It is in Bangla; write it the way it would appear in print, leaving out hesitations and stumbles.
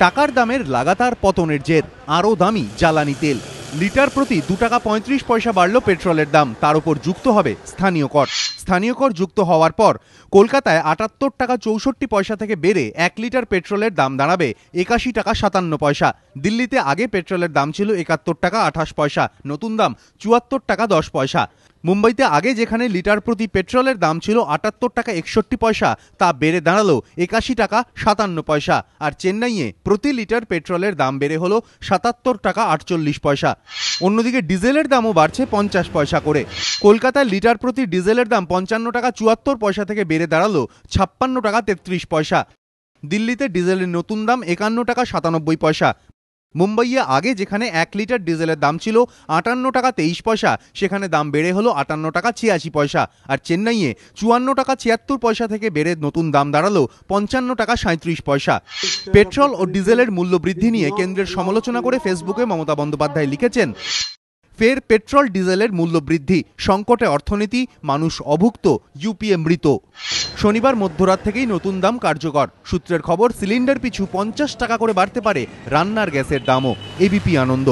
টাকার দামের লাগাতার পতনের জের, আরও দামি জ্বালানি তেল। লিটার প্রতি 2 টাকা 35 পয়সা বাড়ল পেট্রোলের দাম, তার উপর যুক্ত হবে স্থানীয় কর। স্থানীয় কর যুক্ত হওয়ার পর কলকাতায় 78 টাকা 64 পয়সা থেকে বেড়ে 1 লিটার পেট্রোলের দাম দাঁড়াবে 81 টাকা 57 পয়সা। দিল্লিতে আগে পেট্রোলের দাম ছিল 71 টাকা 28 পয়সা, নতুন দাম 74 টাকা 10 পয়সা। মুম্বাইতে আগে যেখানে লিটার প্রতি পেট্রোলের দাম ছিল 78 টাকা 61 পয়সা, তা বেড়ে দাঁড়ালো 81 টাকা 57 পয়সা। আর চেন্নাইয়ে প্রতি লিটার পেট্রোলের দাম বেড়ে হলো 77 টাকা 48 পয়সা। অন্যদিকে ডিজেলের দামও বাড়ছে 50 পয়সা করে। কলকাতায় লিটার প্রতি ডিজেলের দাম 55 টাকা 74 পয়সা থেকে বেড়ে দাঁড়ালো 56 টাকা 33 পয়সা। দিল্লিতে ডিজেলের নতুন দাম 51 টাকা 97 পয়সা। মুম্বাইয়ে আগে যেখানে 1 লিটার ডিজেলের দাম ছিল 58 টাকা 23 পয়সা, সেখানে দাম বেড়ে হলো 58 টাকা 86 পয়সা। আর চেন্নাইয়ে 54 টাকা 76 পয়সা থেকে বেড়ে নতুন দাম দাঁড়ালো 55 টাকা 37 পয়সা। পেট্রোল ও ডিজেলের মূল্য বৃদ্ধি নিয়ে কেন্দ্রের সমালোচনা করে ফেসবুকে মমতা বন্দ্যোপাধ্যায় লিখেছেন, ফের পেট্রোল ডিজেলের মূল্য বৃদ্ধি, সংকটে অর্থনীতি, মানুষ অভুক্ত, ইউপিএ মৃত। শনিবার মধ্যরাত থেকেই নতুন দাম কার্যকর। সূত্রের খবর, সিলিন্ডার পিছু 50 টাকা করে বাড়তে পারে রান্নার গ্যাসের দামও। এবিপি আনন্দ।